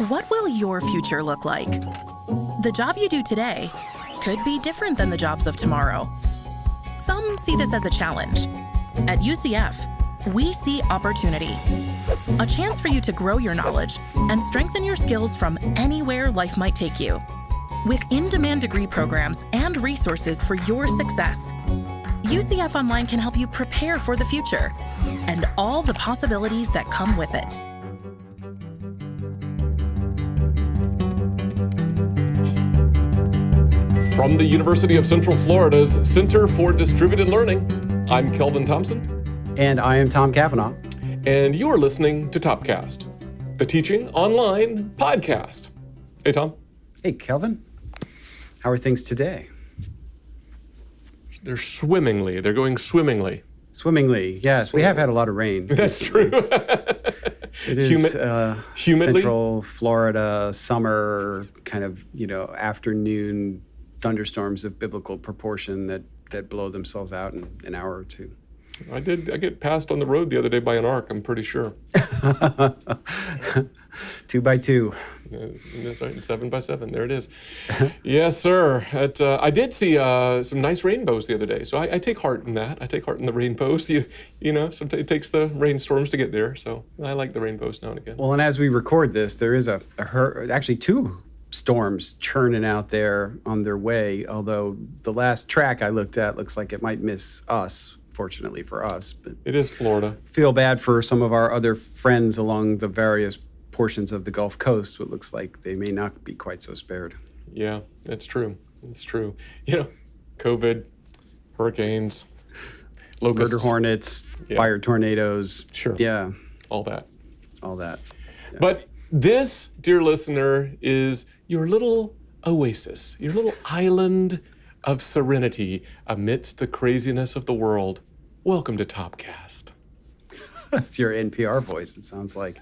What will your future look like? The job you do today could be different than the jobs of tomorrow. Some see this as a challenge. At UCF, we see opportunity. A chance for you to grow your knowledge and strengthen your skills from anywhere life might take you. With in-demand degree programs and resources for your success, UCF Online can help you prepare for the future and all the possibilities that come with it. From the University of Central Florida's Center for Distributed Learning, I'm Kelvin Thompson. And I am Tom Cavanaugh. And you are listening to Topcast, the teaching online podcast. Hey, Tom. Hey, Kelvin. How are things today? They're going swimmingly. Swimmingly, yes. We have had a lot of rain. That's true. It is Central Florida summer kind of, afternoon thunderstorms of biblical proportion that blow themselves out in an hour or two. I get passed on the road the other day by an ark, I'm pretty sure. 2 by 2. That's right, 7 by 7. There it is. Yes, sir. I did see some nice rainbows the other day, so I take heart in that. I take heart in the rainbows. Sometimes it takes the rainstorms to get there, so I like the rainbows now and again. Well, and as we record this, there is actually 2 storms churning out there on their way, although the last track I looked at looks like it might miss us, fortunately for us. But it is Florida. Feel bad for some of our other friends along the various portions of the Gulf Coast. It looks like they may not be quite so spared. Yeah, that's true. It's true. COVID, hurricanes, locusts. Murder hornets, fire tornadoes. Sure. Yeah. All that. Yeah. But this, dear listener, is your little oasis, your little island of serenity amidst the craziness of the world. Welcome to Topcast. That's your NPR voice, it sounds like.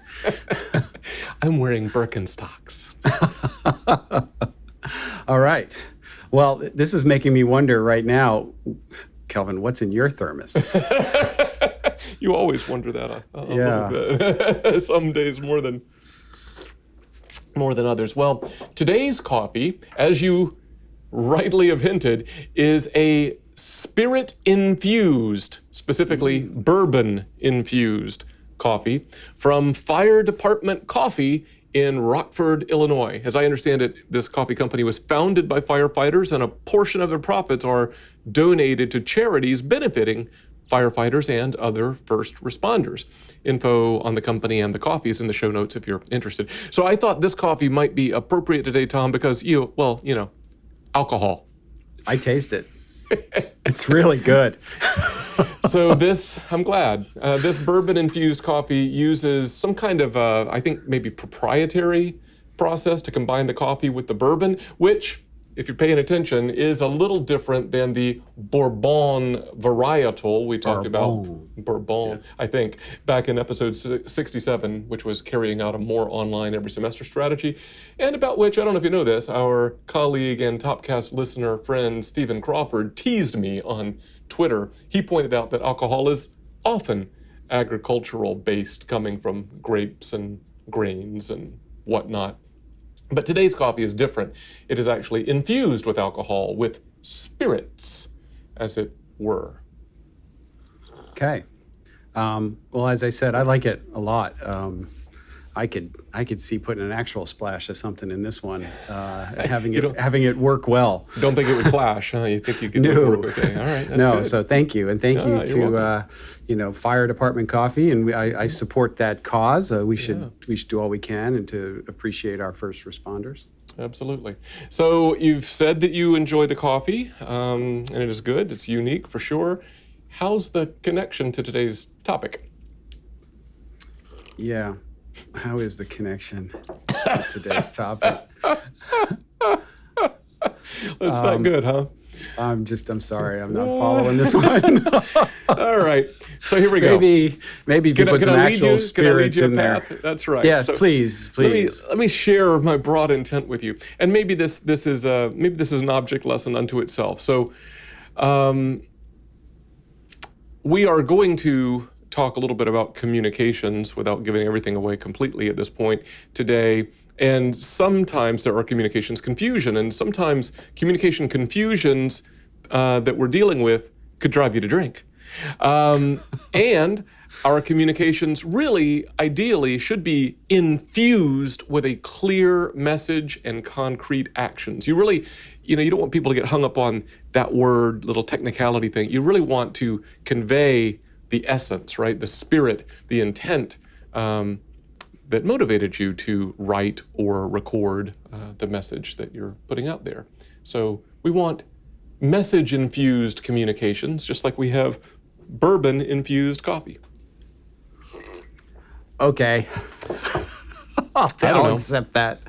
I'm wearing Birkenstocks. All right. Well, this is making me wonder right now, Kelvin, what's in your thermos? You always wonder that a little bit. Some days more than others. Well, today's coffee, as you rightly have hinted, is a spirit-infused, specifically bourbon-infused coffee from Fire Department Coffee in Rockford, Illinois. As I understand it, this coffee company was founded by firefighters, and a portion of their profits are donated to charities benefiting firefighters and other first responders. Info on the company and the coffee is in the show notes if you're interested. So I thought this coffee might be appropriate today, Tom, because alcohol. I taste it. It's really good. So I'm glad. This bourbon-infused coffee uses some kind of, I think maybe proprietary process to combine the coffee with the bourbon, which, if you're paying attention, is a little different than the Bourbon varietal we talked about. Bourbon, yeah. I think, back in episode 67, which was carrying out a more online every semester strategy, and about which, I don't know if you know this, our colleague and Topcast listener friend Stephen Crawford teased me on Twitter. He pointed out that alcohol is often agricultural based, coming from grapes and grains and whatnot. But today's coffee is different. It is actually infused with alcohol, with spirits, as it were. Okay. Well, as I said, I like it a lot. I could see putting an actual splash of something in this one, having it work well. Don't think it would clash, huh? You think you could work okay? All right, that's good. So thank you, and thank you to Fire Department Coffee, and I support that cause. We should do all we can and to appreciate our first responders. Absolutely. So you've said that you enjoy the coffee, and it is good. It's unique for sure. How's the connection to today's topic? Yeah. How is the connection to today's topic? It's not good, huh? I'm sorry. I'm not following this one. All right. So here we go. Maybe you put some actual spirits in there. That's right. Yes, so please. Let me share my broad intent with you. And maybe this is an object lesson unto itself. So we are going to talk a little bit about communications without giving everything away completely at this point today. And sometimes there are communications confusion, and sometimes communication confusions that we're dealing with could drive you to drink. And our communications really, ideally, should be infused with a clear message and concrete actions. You really, you don't want people to get hung up on that word, little technicality thing. You really want to convey the essence, right? The spirit, the intent that motivated you to write or record the message that you're putting out there. So we want message-infused communications, just like we have bourbon-infused coffee. Okay. I'll accept that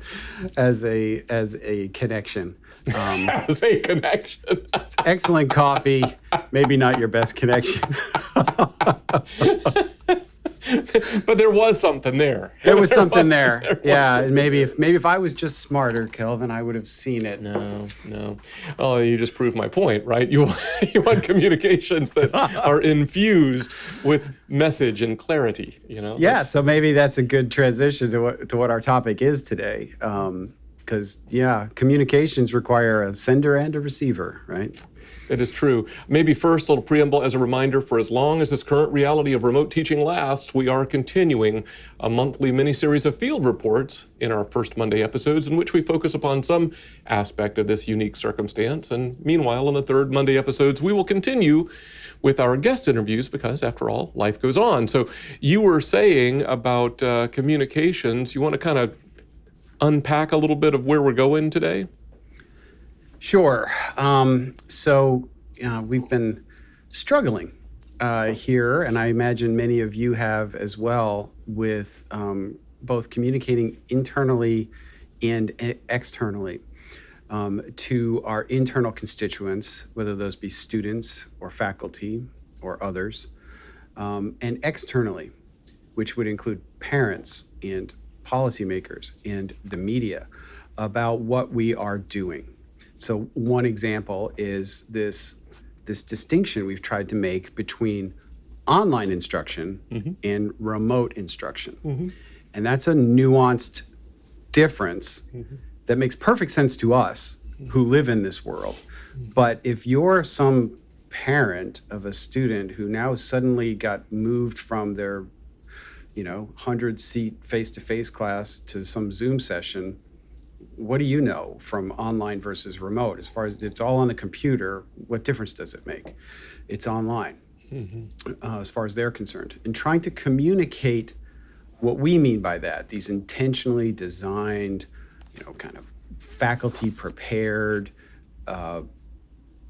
as a connection. As a connection. Excellent coffee, maybe not your best connection. But there was something there. There was something there. Yeah, and maybe if I was just smarter, Kelvin, I would have seen it. No. Oh, you just proved my point, right? You want communications that are infused with message and clarity. Yeah. So maybe that's a good transition to what our topic is today. Because communications require a sender and a receiver, right? It is true. Maybe first, a little preamble as a reminder, for as long as this current reality of remote teaching lasts, we are continuing a monthly mini-series of field reports in our first Monday episodes in which we focus upon some aspect of this unique circumstance. And meanwhile, in the third Monday episodes, we will continue with our guest interviews because, after all, life goes on. So you were saying about communications. You want to kind of unpack a little bit of where we're going today? Sure. So we've been struggling here, and I imagine many of you have as well, with both communicating internally and externally to our internal constituents, whether those be students or faculty or others, and externally, which would include parents and policymakers and the media, about what we are doing. So one example is this distinction we've tried to make between online instruction and remote instruction. And that's a nuanced difference that makes perfect sense to us who live in this world. But if you're some parent of a student who now suddenly got moved from their 100-seat face-to-face class to some Zoom session, what do you know from online versus remote? As far as it's all on the computer, what difference does it make? It's online, as far as they're concerned. And trying to communicate what we mean by that, these intentionally designed, kind of faculty prepared,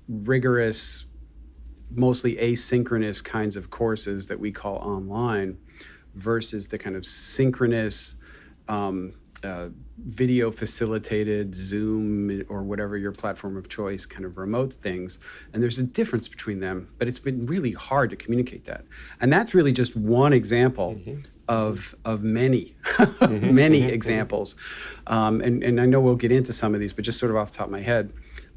rigorous, mostly asynchronous kinds of courses that we call online, versus the kind of synchronous, video facilitated, Zoom or whatever your platform of choice, kind of remote things. And there's a difference between them, but it's been really hard to communicate that. And that's really just one example of many, many examples. And I know we'll get into some of these, but just sort of off the top of my head,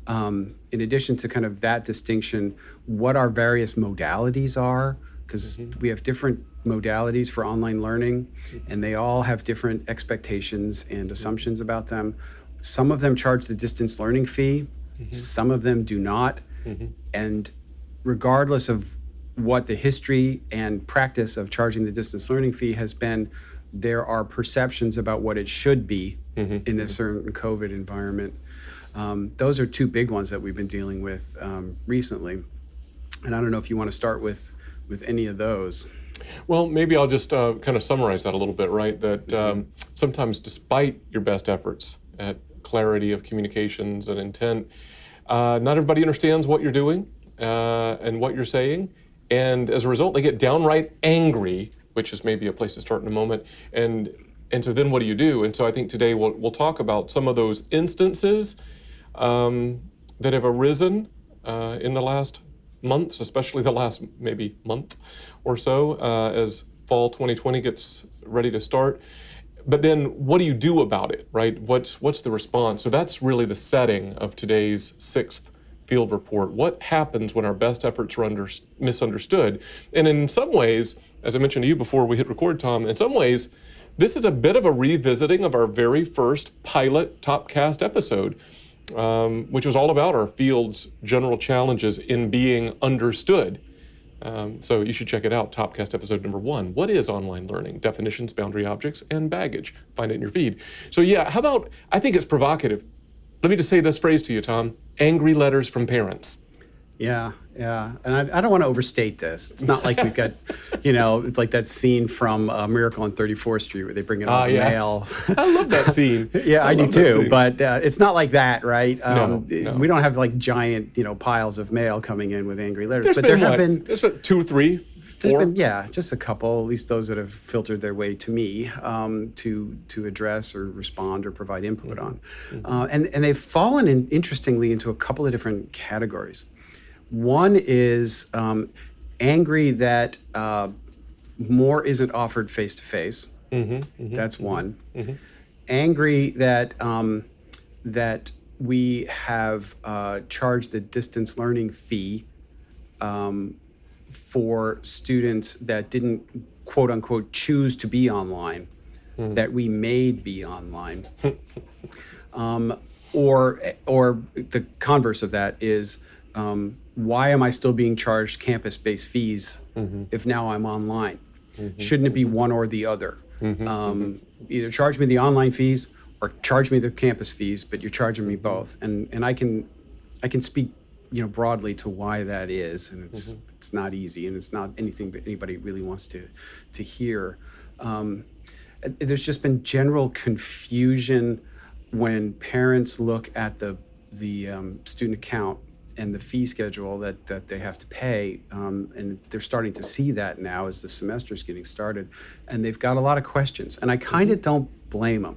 in addition to kind of that distinction, what our various modalities are, because we have different modalities for online learning, and they all have different expectations and assumptions about them. Some of them charge the distance learning fee, some of them do not. And regardless of what the history and practice of charging the distance learning fee has been, there are perceptions about what it should be in this certain COVID environment. Those are two big ones that we've been dealing with recently. And I don't know if you want to start with any of those. Well, maybe I'll just kind of summarize that a little bit, right? That sometimes despite your best efforts at clarity of communications and intent, not everybody understands what you're doing and what you're saying. And as a result, they get downright angry, which is maybe a place to start in a moment. And so then what do you do? And so I think today we'll talk about some of those instances that have arisen in the last months, especially the last maybe month or so, as fall 2020 gets ready to start. But then what do you do about it, right? What's the response? So that's really the setting of today's sixth field report. What happens when our best efforts are misunderstood? And in some ways, as I mentioned to you before we hit record, Tom, in some ways, this is a bit of a revisiting of our very first pilot Topcast episode, which was all about our field's general challenges in being understood. So you should check it out, Topcast episode number 1. What is online learning? Definitions, boundary objects, and baggage. Find it in your feed. So yeah, how about, I think it's provocative. Let me just say this phrase to you, Tom. Angry letters from parents. Yeah. And I don't want to overstate this. It's not like we've got, it's like that scene from Miracle on 34th Street where they bring in all the mail. I love that scene. Yeah, I do too. But it's not like that, right? No. We don't have like giant, piles of mail coming in with angry letters. There's been 2 or 3. There's been, just a couple, at least those that have filtered their way to me to address or respond or provide input on. And they've fallen interestingly into a couple of different categories. One is angry that more isn't offered face-to-face. That's one. Angry that that we have charged the distance learning fee for students that didn't, quote unquote, choose to be online, that we made be online. Or the converse of that is, why am I still being charged campus-based fees if now I'm online? Shouldn't it be one or the other? Either charge me the online fees or charge me the campus fees, but you're charging me both. And I can speak broadly to why that is, and it's not easy, and it's not anything that anybody really wants to hear. There's just been general confusion when parents look at the student account and the fee schedule that they have to pay, and they're starting to see that now as the semester's getting started, and they've got a lot of questions, and I kind of don't blame them.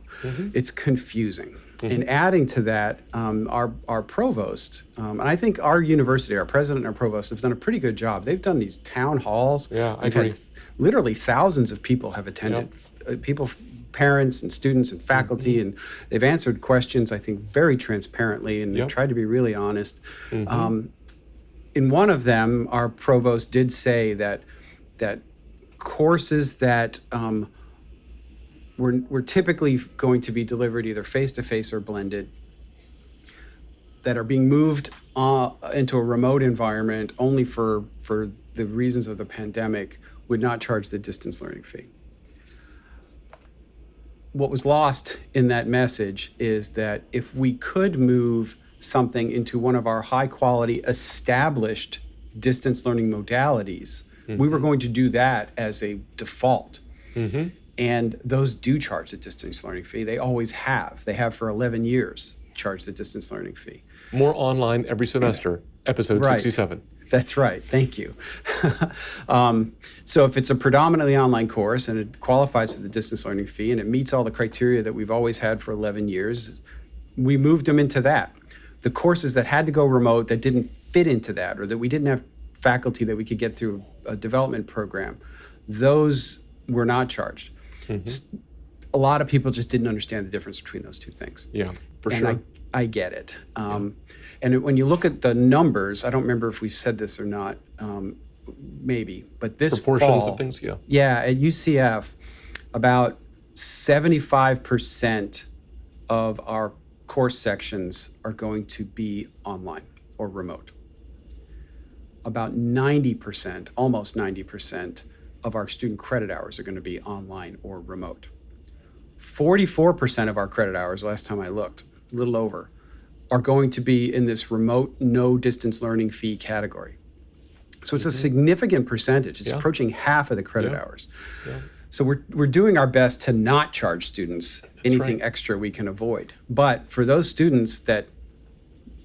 It's confusing. And adding to that, our provost, and I think our university, our president and our provost have done a pretty good job. They've done these town halls. Yeah, I agree. Literally thousands of people have attended. Parents and students and faculty, and they've answered questions, I think, very transparently, and they've tried to be really honest. In one of them, our provost did say that courses that were typically going to be delivered either face-to-face or blended, that are being moved into a remote environment only for the reasons of the pandemic, would not charge the distance learning fee. What was lost in that message is that if we could move something into one of our high-quality established distance learning modalities, we were going to do that as a default. And those do charge the distance learning fee. They always have. They have for 11 years charged the distance learning fee. More online every semester, episode 67. That's right. Thank you. So if it's a predominantly online course and it qualifies for the distance learning fee and it meets all the criteria that we've always had for 11 years, we moved them into that. The courses that had to go remote that didn't fit into that, or that we didn't have faculty that we could get through a development program, those were not charged. A lot of people just didn't understand the difference between those two things. Yeah, for and sure. I get it. And when you look at the numbers, I don't remember if we said this or not, maybe, but this proportions fall, of things, yeah. Yeah, at UCF, about 75% of our course sections are going to be online or remote. About 90%, almost 90% of our student credit hours are going to be online or remote. 44% of our credit hours, last time I looked, a little over, are going to be in this remote, no distance learning fee category. So it's a significant percentage. It's approaching half of the credit hours. So we're doing our best to not charge students anything extra we can avoid. But for those students that,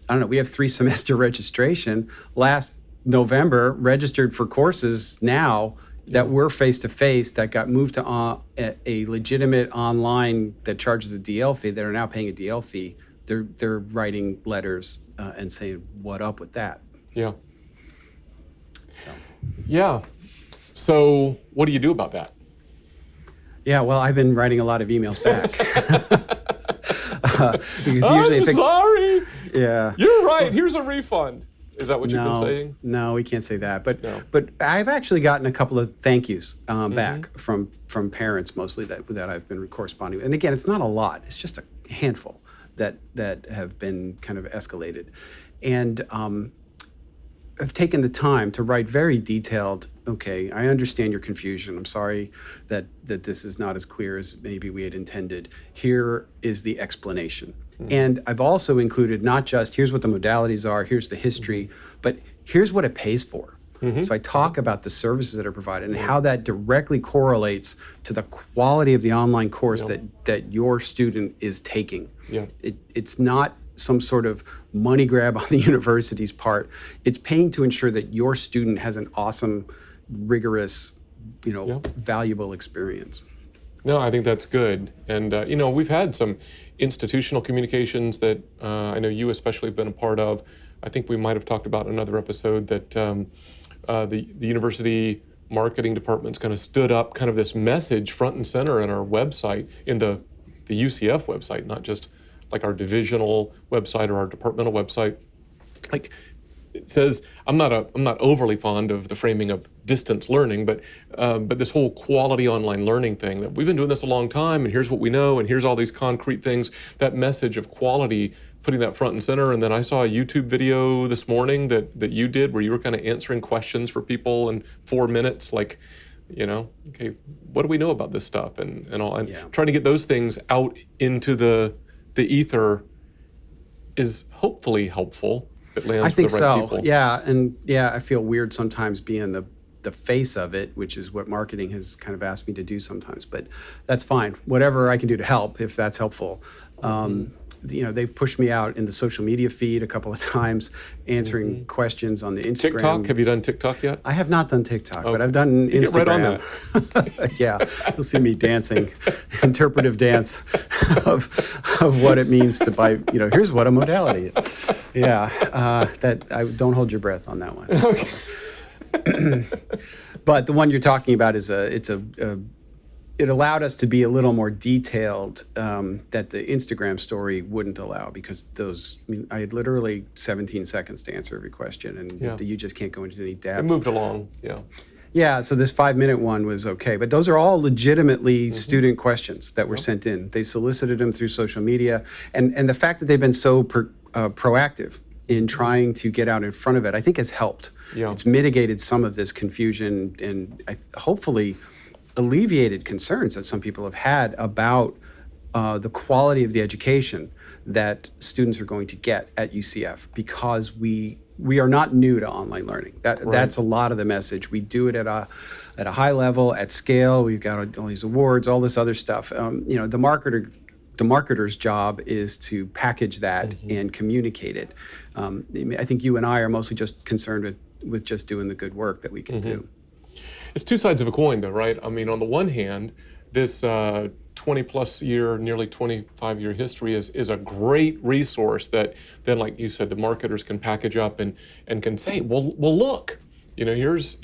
I don't know, we have 3 semester registration, last November registered for courses now that were face-to-face that got moved to a legitimate online that charges a DL fee, that are now paying a DL fee. They're writing letters and saying, what up with that? Yeah. Yeah. So what do you do about that? Yeah, well, I've been writing a lot of emails back. Because I'm sorry. Yeah. You're right. Here's a refund. Is that what you've been saying? No, we can't say that. But I've actually gotten a couple of thank yous back from parents mostly that I've been corresponding with. And again, it's not a lot. It's just a handful that have been kind of escalated. And I've taken the time to write very detailed, okay, I understand your confusion. I'm sorry that this is not as clear as maybe we had intended. Here is the explanation. And I've also included not just here's what the modalities are, here's the history, but here's what it pays for. So I talk about the services that are provided and how that directly correlates to the quality of the online course that your student is taking. It's not some sort of money grab on the university's part. It's paying to ensure that your student has an awesome, rigorous, valuable experience. No, I think that's good. And, we've had some institutional communications that I know you especially have been a part of. I think we might have talked about in another episode that the university marketing department's kind of stood up kind of this message front and center in our website, in the UCF website, not just like our divisional website or our departmental website. Like, it says, I'm not overly fond of the framing of distance learning, but this whole quality online learning thing, that we've been doing this a long time, and here's what we know, and here's all these concrete things, that message of quality, putting that front and center. And then I saw a YouTube video this morning that you did where you were kind of answering questions for people in 4 minutes, like, okay, what do we know about this stuff and all, and trying to get those things out into the ether is hopefully helpful. I think so. People. Yeah, and I feel weird sometimes being the face of it, which is what marketing has kind of asked me to do sometimes. But that's fine. Whatever I can do to help, if that's helpful. They've pushed me out in the social media feed a couple of times, answering questions on the Instagram. TikTok? Have you done TikTok yet? I have not done TikTok, but I've done Instagram. Get right on that. Yeah, you'll see me dancing, interpretive dance of what it means to buy. Here's what a modality is. Yeah, don't hold your breath on that one. Okay. But the one you're talking about is it allowed us to be a little more detailed that the Instagram story wouldn't allow, because I had literally 17 seconds to answer every question, and you just can't go into any depth. It moved along, Yeah, so this 5-minute one was okay, but those are all legitimately student questions that were sent in. They solicited them through social media, and the fact that they've been so proactive in trying to get out in front of it, I think has helped. It's mitigated some of this confusion and hopefully alleviated concerns that some people have had about the quality of the education that students are going to get at UCF, because we are not new to online learning. That's a lot of the message. We do it at a high level, at scale. We've got all these awards, all this other stuff. The marketer's job is to package that and communicate it. I think you and I are mostly just concerned with just doing the good work that we can do. It's two sides of a coin, though, right? I mean, on the one hand, this 20-plus year, nearly 25-year history is a great resource that then, like you said, the marketers can package up and can say, well, look, here's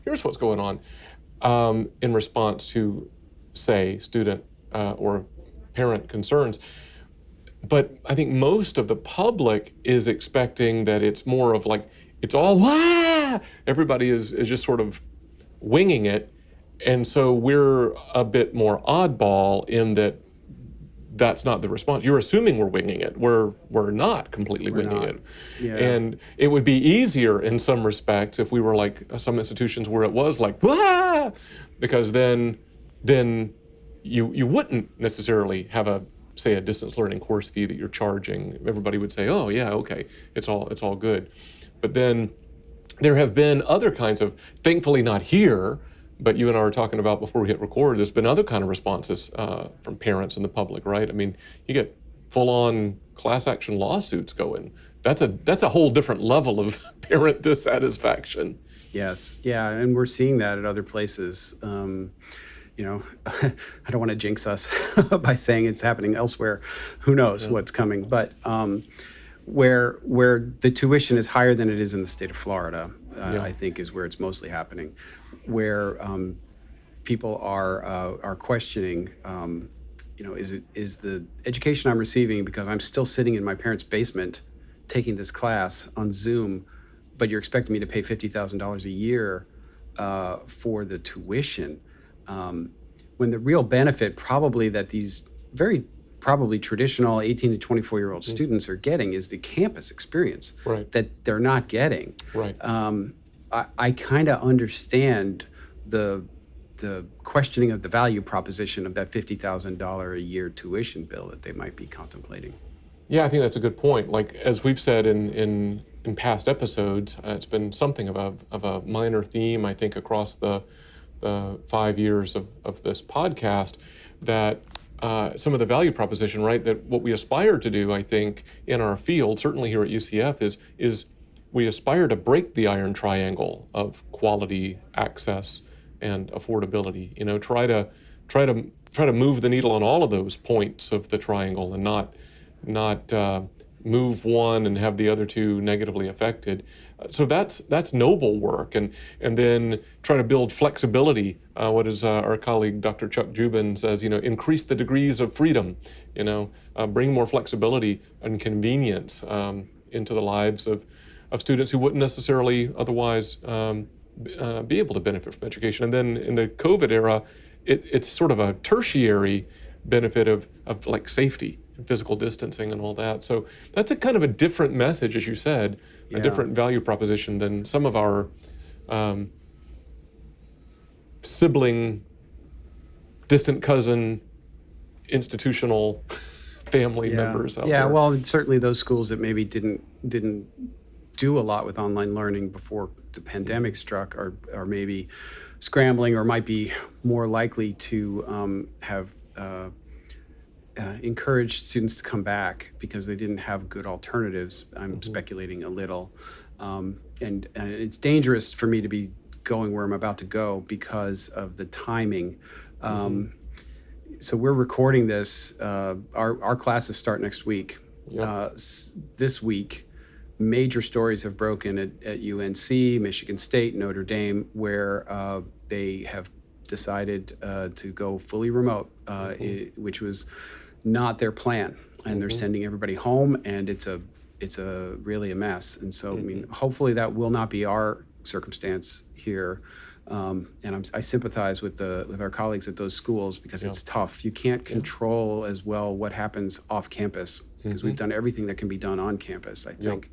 what's going on in response to, say, student or parent concerns. But I think most of the public is expecting that it's more of like, it's all, everybody is just sort of winging it. And so we're a bit more oddball in that that's not the response. You're assuming we're winging it. We're not completely winging it. Yeah. And it would be easier in some respects if we were like some institutions where it was like, because then you wouldn't necessarily have a distance learning course fee that you're charging. Everybody would say, oh yeah, okay, it's all good. But then there have been other kinds of, thankfully not here, but you and I were talking about before we hit record, there's been other kind of responses from parents and the public, right? I mean, you get full-on class action lawsuits going. That's a whole different level of parent dissatisfaction. Yes, yeah, and we're seeing that at other places. I don't want to jinx us by saying it's happening elsewhere. Who knows what's coming? But where the tuition is higher than it is in the state of Florida, I think is where it's mostly happening. Where people are questioning is the education I'm receiving because I'm still sitting in my parents' basement taking this class on Zoom, but you're expecting me to pay $50,000 a year for the tuition, when the real benefit probably that these very probably traditional 18 to 24-year-old students are getting is the campus experience that they're not getting. Right. I kind of understand the questioning of the value proposition of that $50,000 a year tuition bill that they might be contemplating. Yeah, I think that's a good point. Like, as we've said in past episodes, it's been something of a minor theme, I think, across the 5 years of this podcast, that some of the value proposition, right, that what we aspire to do, I think, in our field, certainly here at UCF, is we aspire to break the iron triangle of quality, access, and affordability. Try to move the needle on all of those points of the triangle, and not move one and have the other two negatively affected. So that's noble work, and then try to build flexibility. What is our colleague Dr. Chuck Jubin says, increase the degrees of freedom. Bring more flexibility and convenience into the lives of students who wouldn't necessarily otherwise be able to benefit from education. And then in the COVID era, it's sort of a tertiary benefit of like safety and physical distancing and all that. So that's a kind of a different message, as you said, a different value proposition than some of our sibling, distant cousin, institutional family members out there. Well, certainly those schools that maybe didn't do a lot with online learning before the pandemic struck are maybe scrambling, or might be more likely to have encouraged students to come back because they didn't have good alternatives. I'm speculating a little. And it's dangerous for me to be going where I'm about to go because of the timing. So we're recording this. Our classes start next week. This week, major stories have broken at UNC, Michigan State, Notre Dame, where they have decided to go fully remote, which was not their plan, and they're sending everybody home, and it's really a mess. And so, I mean, hopefully that will not be our circumstance here. And I sympathize with our colleagues at those schools because it's tough. You can't control as well what happens off campus because we've done everything that can be done on campus, I think.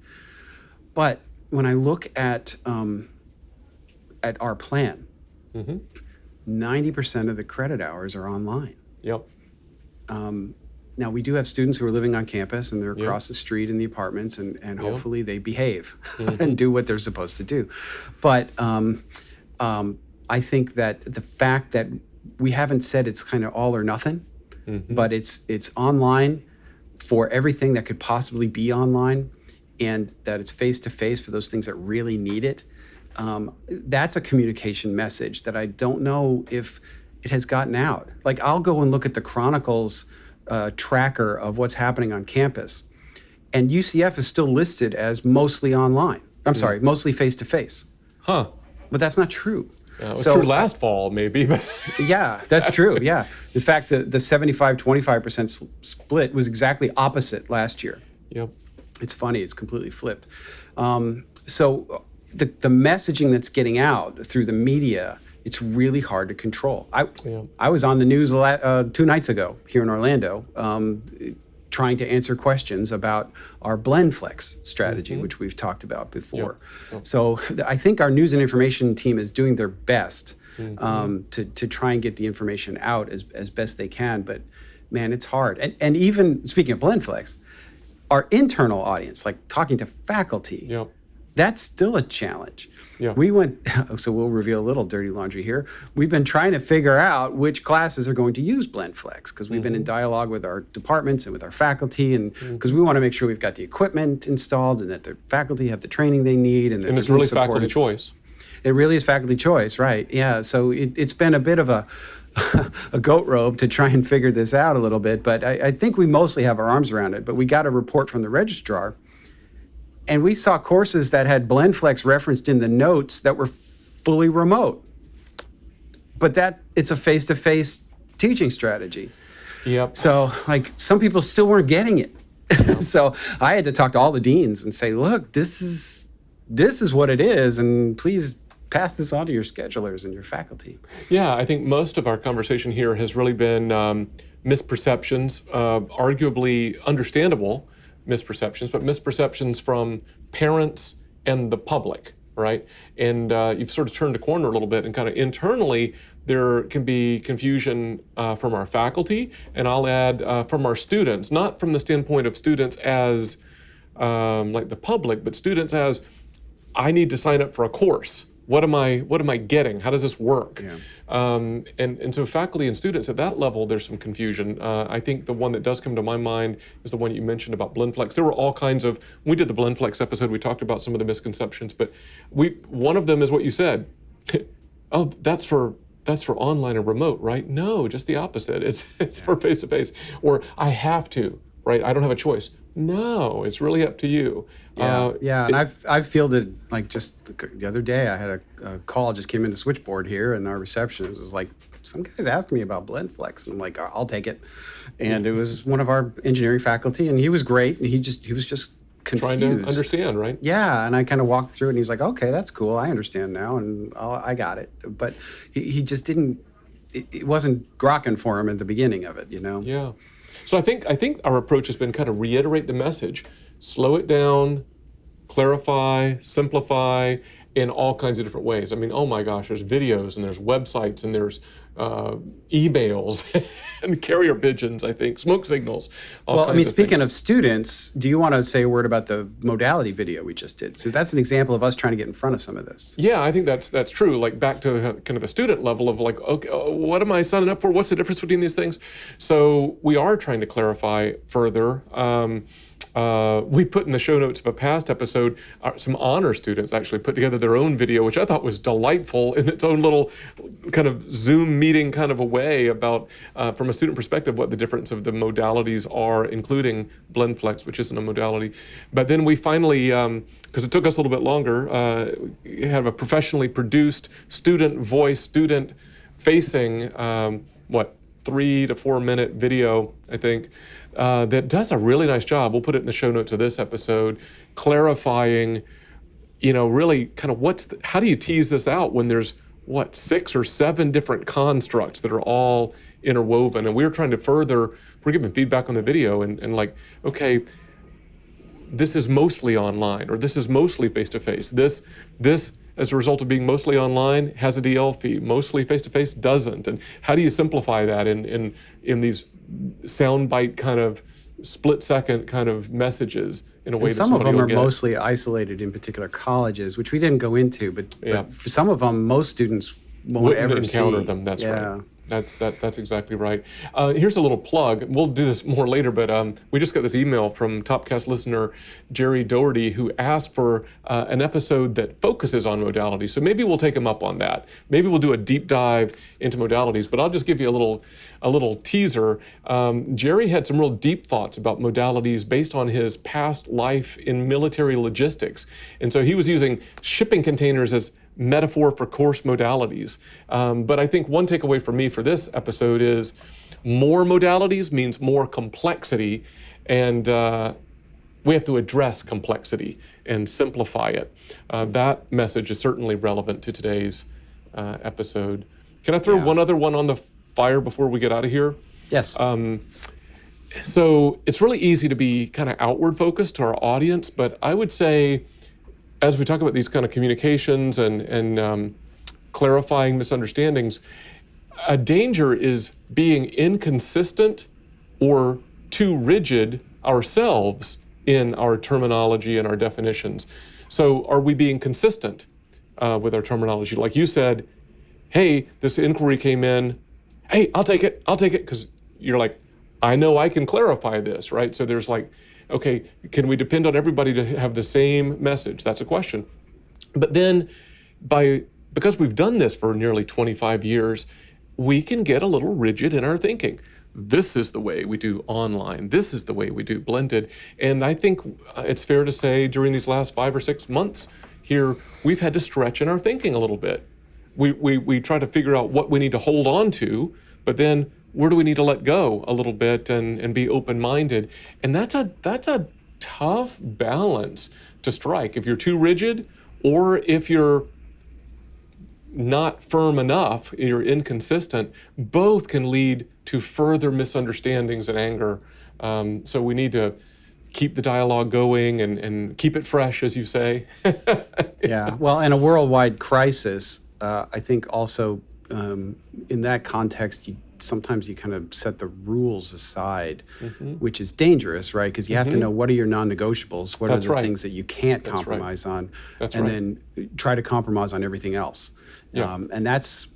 But when I look at our plan, 90% of the credit hours are online. Now, we do have students who are living on campus, and they're across the street in the apartments, and hopefully they behave and do what they're supposed to do. But I think that the fact that we haven't said it's kind of all or nothing, but it's online for everything that could possibly be online, and that it's face-to-face for those things that really need it, that's a communication message that I don't know if it has gotten out. Like, I'll go and look at the Chronicle's tracker of what's happening on campus, and UCF is still listed as mostly online. I'm sorry, mostly face-to-face. Huh. But that's not true. It was true last fall, maybe. Yeah, that's true, yeah. In fact, the 75-25% split was exactly opposite last year. It's funny, it's completely flipped. So the messaging that's getting out through the media, it's really hard to control. I was on the news 2 nights ago here in Orlando trying to answer questions about our BlendFlex strategy, which we've talked about before. So I think our news and information team is doing their best to try and get the information out as best they can. But man, it's hard. And even speaking of BlendFlex, our internal audience, like talking to faculty, that's still a challenge. We went, so we'll reveal a little dirty laundry here. We've been trying to figure out which classes are going to use BlendFlex because we've been in dialogue with our departments and with our faculty, and because we want to make sure we've got the equipment installed and that the faculty have the training they need. And it's really faculty choice. It really is faculty choice, right? Yeah, so it's been a bit of a goat rope to try and figure this out a little bit, but I think we mostly have our arms around it. But we got a report from the registrar, and we saw courses that had BlendFlex referenced in the notes that were fully remote. But it's a face-to-face teaching strategy. Yep. So like some people still weren't getting it. So I had to talk to all the deans and say, look, this is what it is, and please pass this on to your schedulers and your faculty. Yeah, I think most of our conversation here has really been misperceptions, arguably understandable misperceptions, but misperceptions from parents and the public, right? And you've sort of turned a corner a little bit, and kind of internally, there can be confusion from our faculty, and I'll add from our students, not from the standpoint of students as like the public, but students as, I need to sign up for a course. What am I getting? How does this work? Yeah. And so faculty and students at that level, there's some confusion. I think the one that does come to my mind is the one you mentioned about BlendFlex. There were all kinds of, when we did the BlendFlex episode, we talked about some of the misconceptions, but one of them is what you said. Oh, that's for online or remote, right? No, just the opposite. It's for face-to-face. Or I have to, right? I don't have a choice. No, it's really up to you. And I've fielded, like, just the other day, I had a call just came in the switchboard here, and our receptionist was like, some guys asked me about BlendFlex, and I'm like, I'll take it. And it was one of our engineering faculty, and he was great, and he was just confused. Trying to understand, right? Yeah, and I kind of walked through it, and he was like, okay, that's cool, I understand now, and I got it. But he just didn't, it wasn't grokking for him at the beginning of it, you know? Yeah. So I think our approach has been kind of reiterate the message, slow it down, clarify, simplify in all kinds of different ways. I mean, oh my gosh, there's videos and there's websites and there's emails and carrier pigeons, I think, smoke signals. Well, I mean, speaking of students, do you want to say a word about the modality video we just did? Because that's an example of us trying to get in front of some of this. Yeah, I think that's true. Like back to kind of the student level of like, okay, what am I signing up for? What's the difference between these things? So we are trying to clarify further. We put in the show notes of a past episode, some honor students actually put together their own video, which I thought was delightful in its own little kind of Zoom meeting kind of a way about, from a student perspective, what the difference of the modalities are, including BlendFlex, which isn't a modality. But then we finally, because it took us a little bit longer, have a professionally produced student voice, student facing, 3 to 4 minute video, I think, that does a really nice job. We'll put it in the show notes of this episode, clarifying, really kind of how do you tease this out when there's 6 or 7 different constructs that are all interwoven. And we're trying to we're giving feedback on the video and like, okay, this is mostly online, or this is mostly face-to-face. This, as a result of being mostly online, has a DL fee. Mostly face-to-face doesn't. And how do you simplify that in these soundbite kind of split-second kind of messages in a way that some of them are get. Mostly isolated in particular colleges, which we didn't go into, but for some of them, most students won't ever encounter see. them. That's right. That's exactly right. Here's a little plug. We'll do this more later, but we just got this email from Topcast listener Jerry Doherty, who asked for an episode that focuses on modalities. So maybe we'll take him up on that. Maybe we'll do a deep dive into modalities. But I'll just give you a little teaser. Jerry had some real deep thoughts about modalities based on his past life in military logistics, and so he was using shipping containers as metaphor for course modalities. But I think one takeaway for me for this episode is more modalities means more complexity, and we have to address complexity and simplify it. That message is certainly relevant to today's episode. Can I throw one other one on the fire before we get out of here? Yes. So it's really easy to be kind of outward focused to our audience, but I would say, as we talk about these kind of communications and clarifying misunderstandings, a danger is being inconsistent or too rigid ourselves in our terminology and our definitions. So are we being consistent with our terminology? Like you said, hey, this inquiry came in, hey, I'll take it, because you're like, I know I can clarify this, right? So there's like, okay, can we depend on everybody to have the same message? That's a question. But then because we've done this for nearly 25 years, we can get a little rigid in our thinking. This is the way we do online. This is the way we do blended. And I think it's fair to say during these last 5 or 6 months here, we've had to stretch in our thinking a little bit. We try to figure out what we need to hold on to, but then where do we need to let go a little bit and be open-minded? And that's a tough balance to strike. If you're too rigid, or if you're not firm enough, you're inconsistent, both can lead to further misunderstandings and anger. So we need to keep the dialogue going and keep it fresh, as you say. Yeah, well, in a worldwide crisis, I think also in that context, sometimes you kind of set the rules aside, which is dangerous, right? Because you have to know what are your non-negotiables, what are the things that you can't compromise on, and then try to compromise on everything else. Yeah. And that's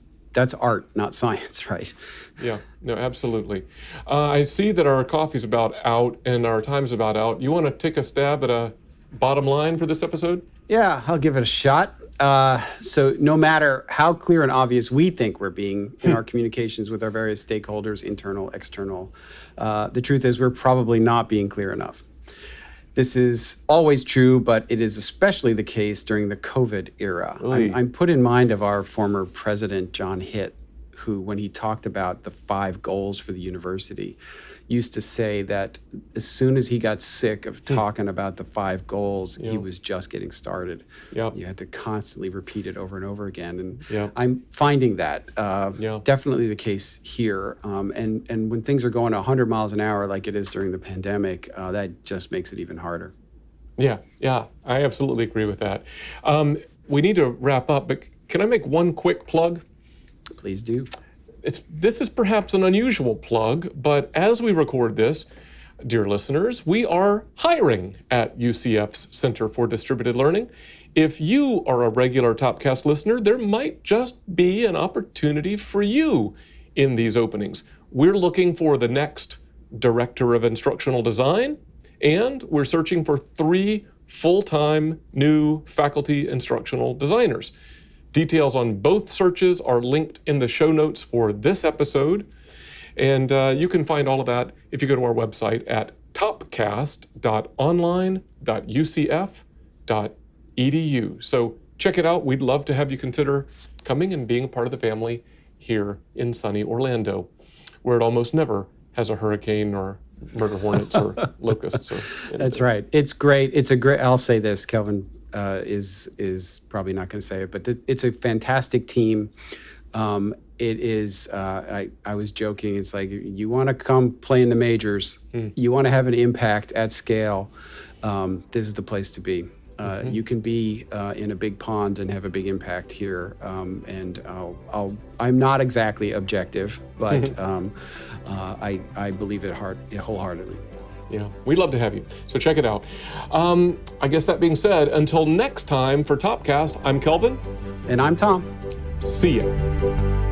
art, not science, right? Yeah, no, absolutely. I see that our coffee's about out and our time's about out. You want to take a stab at a bottom line for this episode? Yeah, I'll give it a shot. So no matter how clear and obvious we think we're being in our communications with our various stakeholders, internal, external, the truth is we're probably not being clear enough. This is always true, but it is especially the case during the COVID era. I'm put in mind of our former president, John Hitt, who, when he talked about the 5 goals for the university, used to say that as soon as he got sick of talking about the 5 goals, he was just getting started. You had to constantly repeat it over and over again. And I'm finding that definitely the case here. And when things are going 100 miles an hour like it is during the pandemic, that just makes it even harder. Yeah, I absolutely agree with that. We need to wrap up, but can I make one quick plug? Please do. This is perhaps an unusual plug, but as we record this, dear listeners, we are hiring at UCF's Center for Distributed Learning. If you are a regular Topcast listener, there might just be an opportunity for you in these openings. We're looking for the next Director of Instructional Design, and we're searching for 3 full-time new faculty instructional designers. Details on both searches are linked in the show notes for this episode. And you can find all of that if you go to our website at topcast.online.ucf.edu. So check it out. We'd love to have you consider coming and being a part of the family here in sunny Orlando, where it almost never has a hurricane or murder hornets or locusts. Or anything. That's right. It's great. I'll say this, Kelvin is probably not going to say it, but it's a fantastic team. It is, I was joking, it's like, you want to come play in the majors, you want to have an impact at scale, this is the place to be. You can be in a big pond and have a big impact here. And I'm not exactly objective, but I believe it wholeheartedly. Yeah, we'd love to have you. So check it out. I guess that being said, until next time for Topcast, I'm Kelvin. And I'm Tom. See ya.